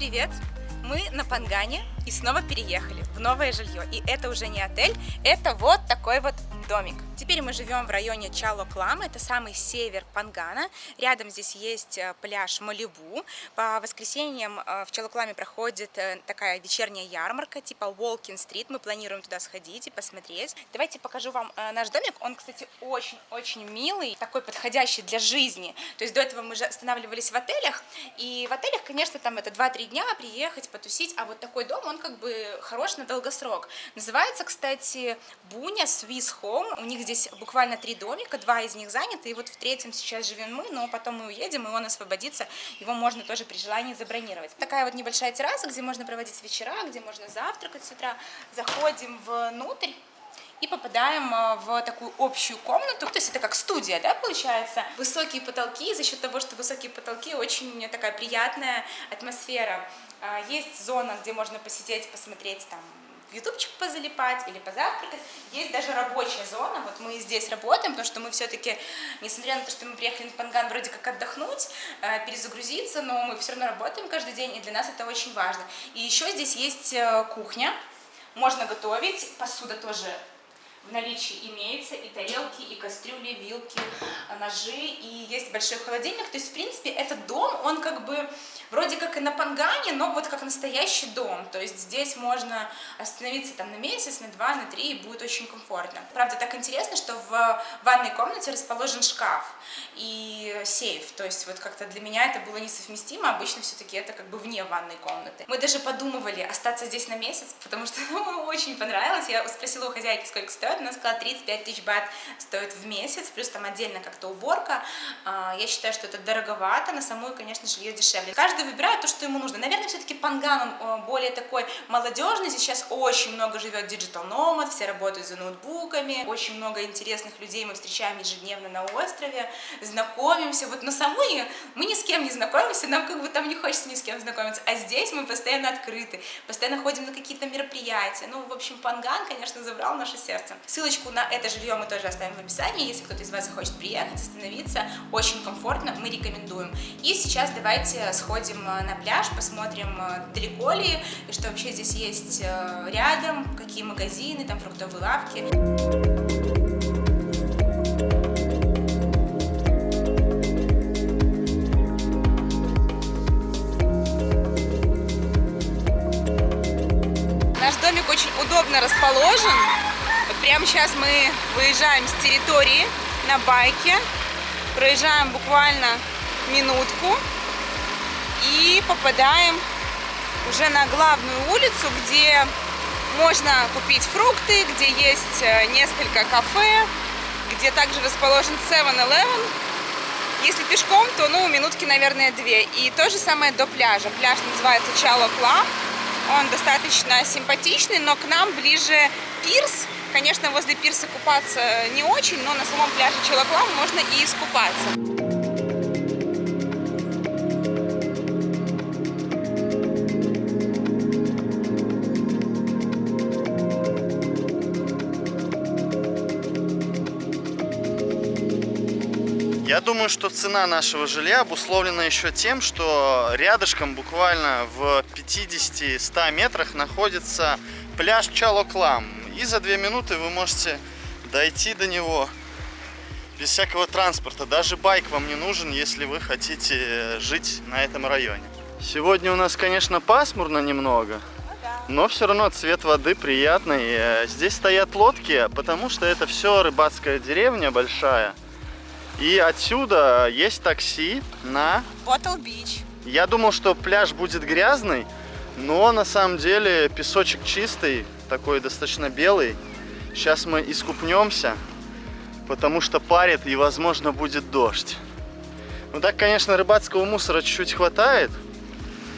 привет! Мы на Пангане и снова переехали в новое жилье. И это уже не отель, это вот такой вот домик. Теперь мы живем в районе Чало-Клам, это самый север Пангана. Рядом здесь есть пляж Малибу. По воскресеньям в Чало-Кламе проходит такая вечерняя ярмарка, типа Walking Street. Мы планируем туда сходить и посмотреть. Давайте покажу вам наш домик. Он, кстати, очень-очень милый, такой подходящий для жизни. То есть до этого мы же останавливались в отелях. И в отелях, конечно, там это 2-3 дня приехать, потусить. А вот такой дом, он как бы хорош на долгосрок. Называется, кстати, Буня Swiss Home. У них здесь буквально 3 домика, 2 из них заняты, и вот в 3-м сейчас живем мы, но потом мы уедем, и он освободится, его можно тоже при желании забронировать. Такая вот небольшая терраса, где можно проводить вечера, где можно завтракать с утра. Заходим внутрь и попадаем в такую общую комнату, то есть это как студия, да, получается. Высокие потолки, за счет того, что высокие потолки, очень такая приятная атмосфера. Есть зона, где можно посидеть, посмотреть там, в ютубчик позалипать или позавтракать. Есть даже рабочая зона, вот мы здесь работаем, потому что мы все-таки, несмотря на то, что мы приехали на Панган вроде как отдохнуть, перезагрузиться, но мы все равно работаем каждый день, и для нас это очень важно. И еще здесь есть кухня, можно готовить, посуда тоже в наличии имеется, и тарелки, и кастрюли, вилки, ножи, и есть большой холодильник. То есть, в принципе, этот дом, он как бы вроде как и на Пангане, но вот как настоящий дом. То есть здесь можно остановиться там на месяц, на 2, на 3, и будет очень комфортно. Правда, так интересно, что в ванной комнате расположен шкаф и сейф. То есть вот как-то для меня это было несовместимо. Обычно все-таки это как бы вне ванной комнаты. Мы даже подумывали остаться здесь на месяц, потому что нам очень понравилось. Я спросила у хозяйки, сколько стоит. Она сказала, 35 тысяч бат стоит в месяц, плюс там отдельно как-то уборка. Я считаю, что это дороговато, на самую, конечно, жилье дешевле. Каждый выбирает то, что ему нужно. Наверное, все-таки Панган, он более такой молодежный. Здесь сейчас очень много живет digital nomad, все работают за ноутбуками. Очень много интересных людей мы встречаем ежедневно на острове, знакомимся. Вот на самой мы ни с кем не знакомимся, нам как бы там не хочется ни с кем знакомиться. А здесь мы постоянно открыты, постоянно ходим на какие-то мероприятия. Ну, в общем, Панган, конечно, забрал наше сердце. Ссылочку на это жилье мы тоже оставим в описании, если кто-то из вас захочет приехать, остановиться, очень комфортно, мы рекомендуем. И сейчас давайте сходим на пляж, посмотрим, далеко ли, и что вообще здесь есть рядом, какие магазины, там фруктовые лавки. Наш домик очень удобно расположен. Вот прямо сейчас мы выезжаем с территории на байке, проезжаем буквально минутку и попадаем уже на главную улицу, где можно купить фрукты, где есть несколько кафе, где также расположен 7-Eleven. Если пешком, то минутки, наверное, 2. И то же самое до пляжа. Пляж называется Чало-Клам. Он достаточно симпатичный, но к нам ближе пирс. Конечно, возле пирса купаться не очень, но на самом пляже Чало-Клам можно и искупаться. Я думаю, что цена нашего жилья обусловлена еще тем, что рядышком, буквально в 50-100 метрах, находится пляж Чало-Клам. И за 2 минуты вы можете дойти до него без всякого транспорта. Даже байк вам не нужен, если вы хотите жить на этом районе. Сегодня у нас, конечно, пасмурно немного, но все равно цвет воды приятный. Здесь стоят лодки, потому что это все рыбацкая деревня большая. И отсюда есть такси на Bottle Beach. Я думал, что пляж будет грязный, но на самом деле песочек чистый, такой достаточно белый. Сейчас мы искупнемся, потому что парит и, возможно, будет дождь. Ну так, конечно, рыбацкого мусора чуть-чуть хватает,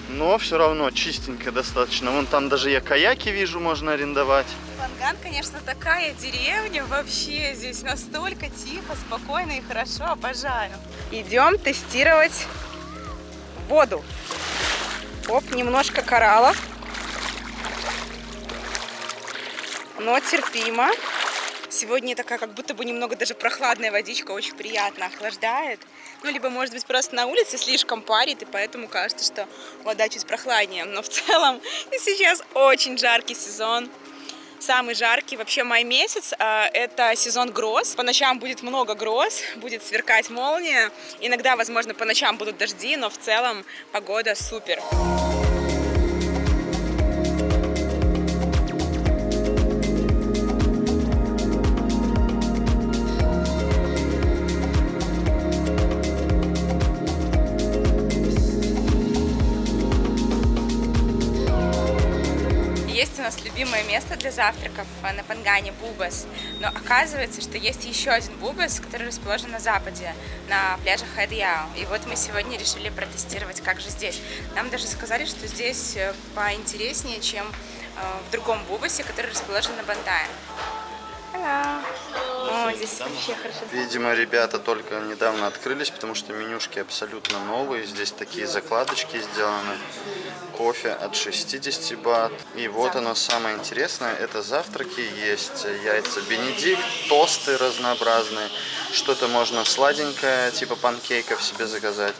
но все равно чистенько достаточно. Вон там даже я каяки вижу, можно арендовать. Панган, конечно, такая деревня вообще. Здесь настолько тихо, спокойно и хорошо. Обожаю. Идем тестировать воду. Оп, немножко кораллов. Но терпимо. Сегодня такая как будто бы немного даже прохладная водичка, очень приятно охлаждает. Ну, либо, может быть, просто на улице слишком парит, и поэтому кажется, что вода чуть прохладнее. Но в целом сейчас очень жаркий сезон. Самый жаркий вообще май месяц, это сезон гроз. По ночам будет много гроз, будет сверкать молния. Иногда, возможно, по ночам будут дожди, но в целом погода супер. Есть у нас любимое место для завтраков на Пангане — Бубас. Но оказывается, что есть еще один Бубас, который расположен на западе, на пляже Хайдияо. И вот мы сегодня решили протестировать, как же здесь. Нам даже сказали, что здесь поинтереснее, чем в другом Бубасе, который расположен на Бантае. О, здесь вообще хорошо. Видимо, ребята только недавно открылись, потому что менюшки абсолютно новые. Здесь такие закладочки сделаны. Кофе от 60 бат. И вот оно самое интересное. Это завтраки. Есть яйца Бенедикт, тосты разнообразные. Что-то можно сладенькое, типа панкейков себе заказать.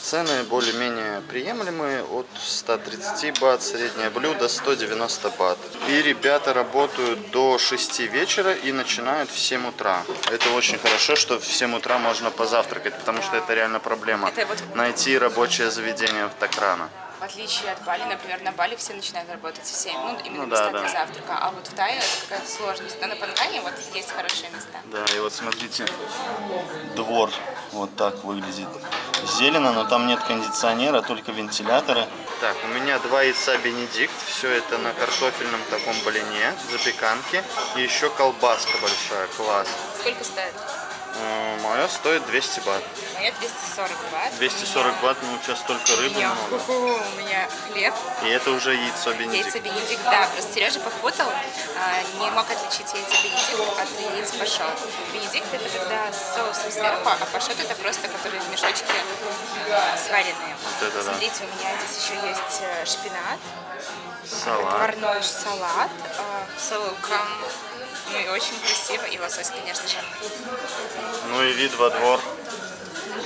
Цены более-менее приемлемые, от 130 бат, среднее блюдо 190 бат. И ребята работают до 6 вечера и начинают в 7 утра. Это очень хорошо, что в 7 утра можно позавтракать, потому что это реально проблема. Найти рабочее заведение так рано. В отличие от Бали, например, на Бали все начинают работать в 7, ну, именно места для завтрака, а вот в Тае это какая-то сложность. Но на Пангане вот есть хорошие места. Да, и вот смотрите, двор вот так выглядит. Зелено, но там нет кондиционера, только вентиляторы. Так, у меня 2 яйца Бенедикт, все это на картофельном таком блине, запеканке. И еще колбаска большая, класс. Сколько стоит? Моя стоит 200 бат. Моя 240 бат. 240 бат, но у тебя столько рыбы много. У меня хлеб. И это уже яйцо Бенедикт. Яйца Бенедикт, да. Просто Сережа попутал, не мог отличить яйца Бенедикт от яиц пашот. Бенедикт — это когда с соусом сверху, а пашот — это просто которые в мешочке сваренные. Вот это Смотрите, у меня здесь еще есть шпинат, салат. Отварной салат с луком. Ну и очень красиво. И лосось, конечно же. Ну и вид во двор.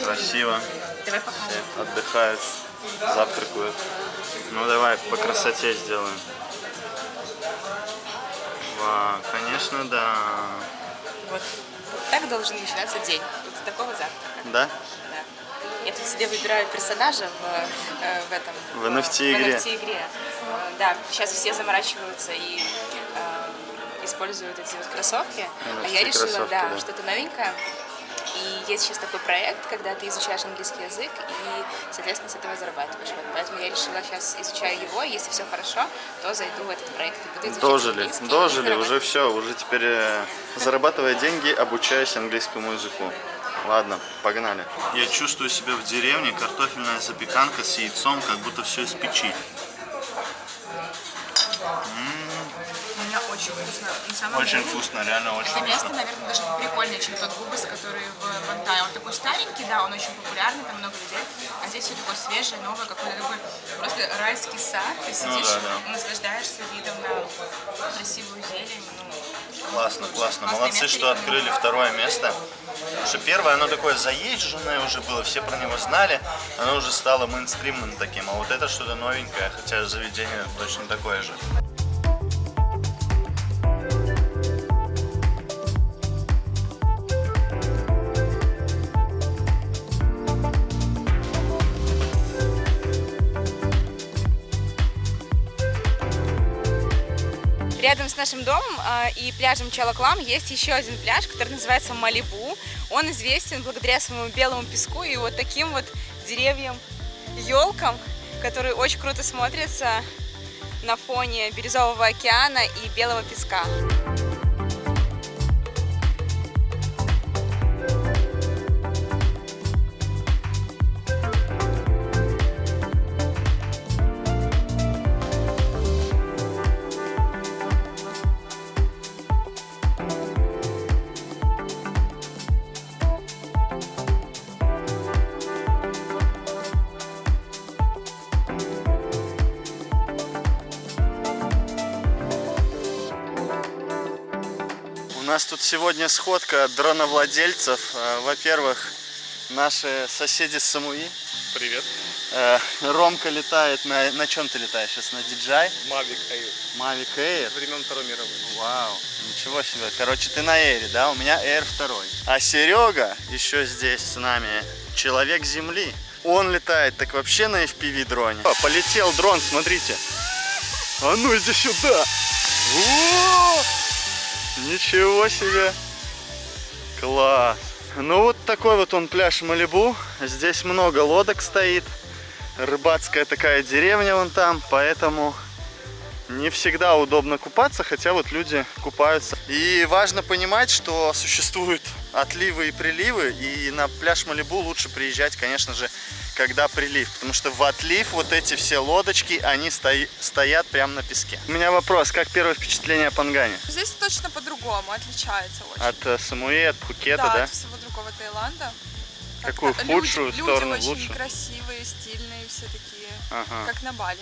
Красиво. Давай покажем. Все отдыхают, завтракают. Ну давай по красоте сделаем. Вау, конечно, да. Вот так должен начинаться день. Вот с такого завтрака. Да? Да. Я тут себе выбираю персонажа в этом... В NFT-игре. В NFT-игре. Да, сейчас все заморачиваются и используют эти вот кроссовки. А я решила, да, что-то новенькое. И есть сейчас такой проект, когда ты изучаешь английский язык и, соответственно, с этого зарабатываешь. Вот, поэтому я решила, сейчас изучаю его, и если все хорошо, то зайду в этот проект и буду изучать Дожили, уже все, уже теперь зарабатывая деньги, обучаясь английскому языку. Ладно, погнали. Я чувствую себя в деревне, картофельная запеканка с яйцом, как будто все из печи. У меня очень вкусно. На самом Очень деле, вкусно, реально очень это вкусно. место, наверное, даже прикольнее, чем тот Бубас, который в Бантае. Он такой старенький, да, он очень популярный, там много людей. А здесь все такое свежее, новое, какой-то такой просто райский сад. Ты сидишь, наслаждаешься видом на красивую зелень. Классно, классно. Молодцы, что открыли второе место. Потому что первое, оно такое заезженное уже было, все про него знали, оно уже стало мейнстримным таким. А вот это что-то новенькое, хотя заведение точно такое же. Рядом с нашим домом и пляжем Чало-Клам есть еще один пляж, который называется Малибу. Он известен благодаря своему белому песку и вот таким вот деревьям, елкам, которые очень круто смотрятся на фоне бирюзового океана и белого песка. У нас тут сегодня сходка дроновладельцев. Во-первых, наши соседи с Самуи. Привет. Ромка летает на чем ты летаешь сейчас? На DJI? Mavic Air. Mavic Air? Времен Второй мировой. Вау, ничего себе. Короче, ты на Air, да? У меня Air 2. А Серега еще здесь с нами, человек Земли. Он летает так вообще на FPV дроне. Полетел дрон, смотрите. А ну иди сюда. О! Ничего себе. Класс. Ну вот такой вот он пляж Малибу. Здесь много лодок стоит. Рыбацкая такая деревня вон там, поэтому не всегда удобно купаться, хотя вот люди купаются. И важно понимать, что существуют отливы и приливы, и на пляж Малибу лучше приезжать, конечно же, когда прилив, потому что в отлив вот эти все лодочки, они стоят прямо на песке. У меня вопрос, как первое впечатление о Пангане? Здесь точно по-другому, отличается очень. От Самуи, от Пхукета, да? От всего другого Таиланда. Какую Как-то худшую сторону, люди очень лучшую? красивые, стильные, все такие, Ага. как на Бали.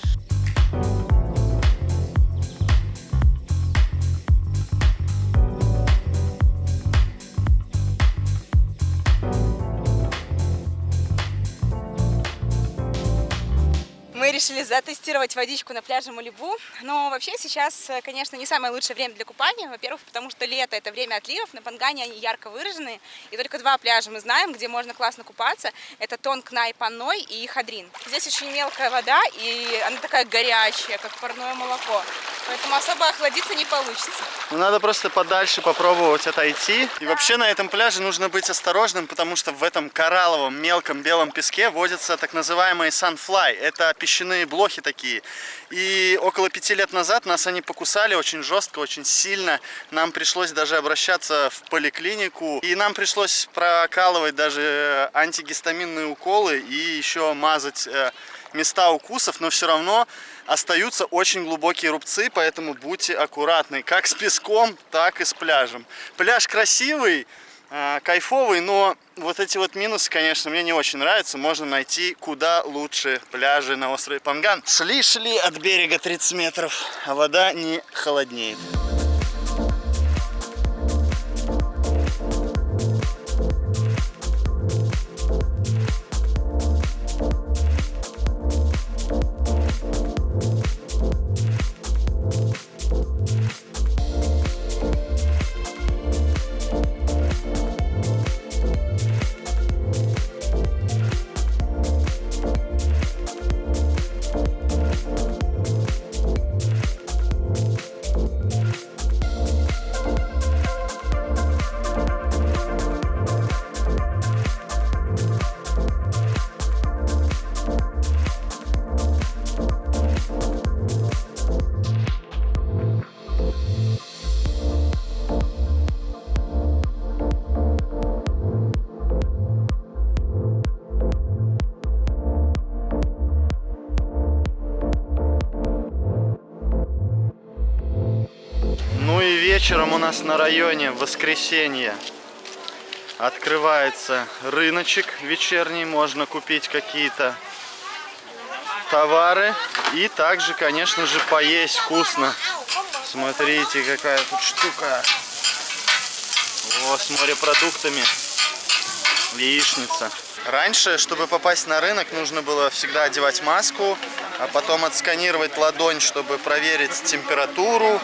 Мы решили затестировать водичку на пляже Малибу, но вообще сейчас, конечно, не самое лучшее время для купания. Во-первых, потому что лето – это время отливов, на Пангане они ярко выражены, и только два пляжа мы знаем, где можно классно купаться. Это Тонг Най Панной и Хадрин. Здесь очень мелкая вода, и она такая горячая, как парное молоко, поэтому особо охладиться не получится. Ну, надо просто подальше попробовать отойти. И вообще на этом пляже нужно быть осторожным, потому что в этом коралловом мелком белом песке водятся так называемые sunfly. Это песчаные блохи такие. И около 5 лет назад нас они покусали очень жестко, очень сильно. Нам пришлось даже обращаться в поликлинику. И нам пришлось прокалывать даже антигистаминные уколы и еще мазать места укусов, но все равно остаются очень глубокие рубцы, поэтому будьте аккуратны как с песком, так и с пляжем. Пляж красивый, кайфовый, но вот эти вот минусы, конечно, мне не очень нравятся. Можно найти куда лучше пляжи на острове Панган. Шли от берега 30 метров, а вода не холоднеет. Вечером у нас на районе в воскресенье открывается рыночек вечерний, можно купить какие-то товары и также, конечно же, поесть вкусно. Смотрите, какая тут штука. О, с морепродуктами. Яичница. Раньше, чтобы попасть на рынок, нужно было всегда одевать маску, а потом отсканировать ладонь, чтобы проверить температуру.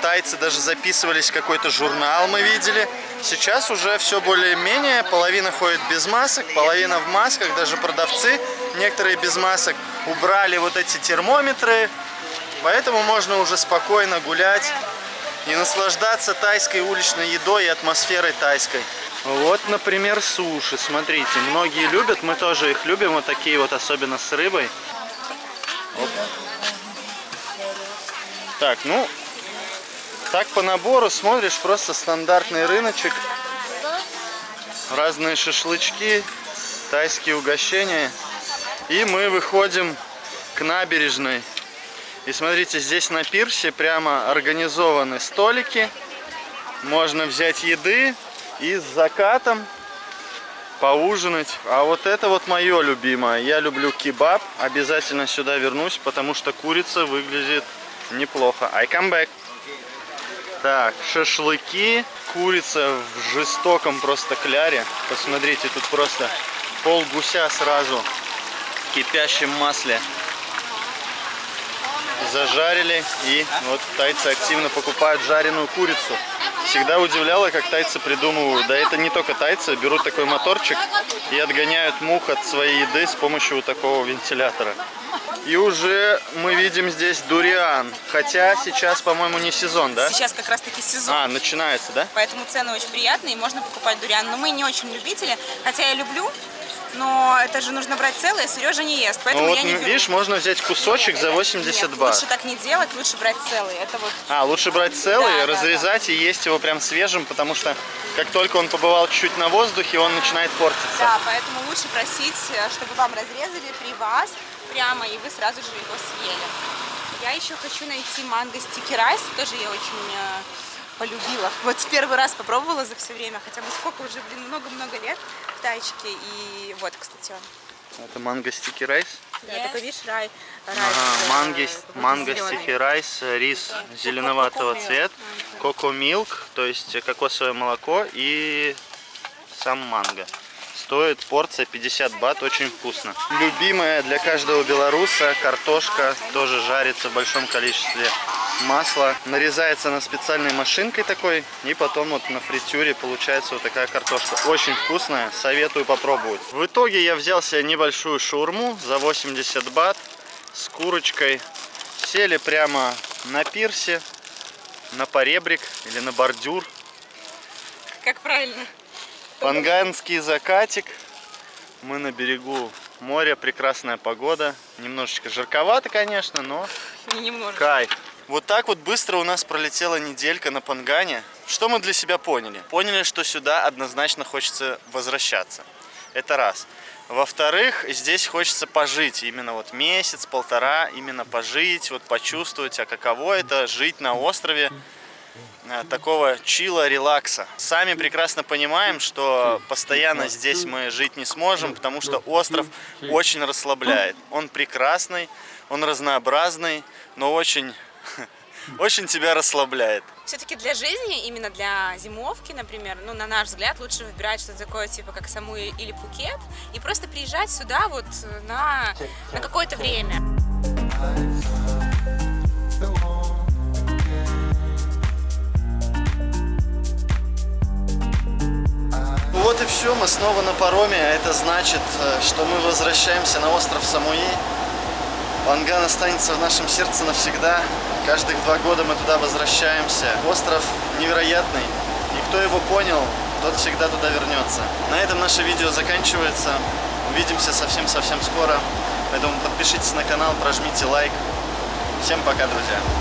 Тайцы даже записывались в какой-то журнал, мы видели. Сейчас уже все более-менее. Половина ходит без масок, половина в масках. Даже продавцы, некоторые без масок, убрали вот эти термометры. Поэтому можно уже спокойно гулять и наслаждаться тайской уличной едой и атмосферой тайской. Вот, например, суши. Смотрите, многие любят, мы тоже их любим. Вот такие вот, особенно с рыбой. Оп. Так, ну... Так по набору смотришь, просто стандартный рыночек, разные шашлычки, тайские угощения. И мы выходим к набережной. И смотрите, здесь на пирсе прямо организованы столики. Можно взять еды и с закатом поужинать. А вот это вот мое любимое. Я люблю кебаб. Обязательно сюда вернусь, потому что курица выглядит неплохо. I come back. Так, шашлыки, курица в жестоком просто кляре. Посмотрите, тут просто пол гуся сразу в кипящем масле зажарили. И вот тайцы активно покупают жареную курицу. Всегда удивляло, как тайцы придумывают. Да это не только тайцы, берут такой моторчик и отгоняют мух от своей еды с помощью вот такого вентилятора. И уже мы видим здесь дуриан. Хотя сейчас, по-моему, не сезон, да? Сейчас как раз таки сезон. А, начинается, да? Поэтому цены очень приятные, и можно покупать дуриан. Но мы не очень любители, хотя я люблю, но это же нужно брать целое, Сережа не ест, поэтому Ну вот, я не беру. видишь, можно взять кусочек за 80 Нет, бат. лучше так не делать, лучше брать целый. Это вот А, лучше брать целый, Да, да, разрезать и есть его прям свежим, потому что как только он побывал чуть-чуть на воздухе, он начинает портиться. да, поэтому лучше просить, чтобы вам разрезали при вас прямо, и вы сразу же его съели. Я еще хочу найти манго стики райс, тоже я очень полюбила. Вот в первый раз попробовала за все время, хотя бы сколько уже, блин, много-много лет в Тайчике. И вот, кстати, он. Это манго стики райс. Да, такой, видишь, райс. Манго стики райс, рис зеленоватого цвета, коко милк, то есть кокосовое молоко и сам манго. Стоит порция 50 бат, очень вкусно. Любимая для каждого белоруса картошка, тоже жарится в большом количестве масла. Нарезается она специальной машинкой такой, и потом вот на фритюре получается вот такая картошка. Очень вкусная, советую попробовать. В итоге я взял себе небольшую шаурму за 80 бат с курочкой. Сели прямо на пирсе, на поребрик или на бордюр. Как правильно? Панганский закатик. Мы на берегу моря, прекрасная погода. Немножечко жарковато, конечно, но Немножко. кайф. Вот так вот быстро у нас пролетела неделька на Пангане. Что мы для себя поняли? Поняли, что сюда однозначно хочется возвращаться. Это раз. Во-вторых, здесь хочется пожить. Именно вот месяц-полтора, именно пожить, вот почувствовать, а каково это жить на острове. Такого чила, релакса. Сами прекрасно понимаем, что постоянно здесь мы жить не сможем, потому что остров очень расслабляет. Он прекрасный, он разнообразный, но очень тебя расслабляет. Все-таки для жизни, именно для зимовки, например, ну, на наш взгляд, лучше выбирать что-то такое, типа как Самуи или Пхукет, и просто приезжать сюда вот на какое-то время. Вот и все, мы снова на пароме, а это значит, что мы возвращаемся на остров Самуи. Панган останется в нашем сердце навсегда. Каждых 2 года мы туда возвращаемся. Остров невероятный, и кто его понял, тот всегда туда вернется. На этом наше видео заканчивается. Увидимся совсем-совсем скоро. Поэтому подпишитесь на канал, прожмите лайк. Всем пока, друзья!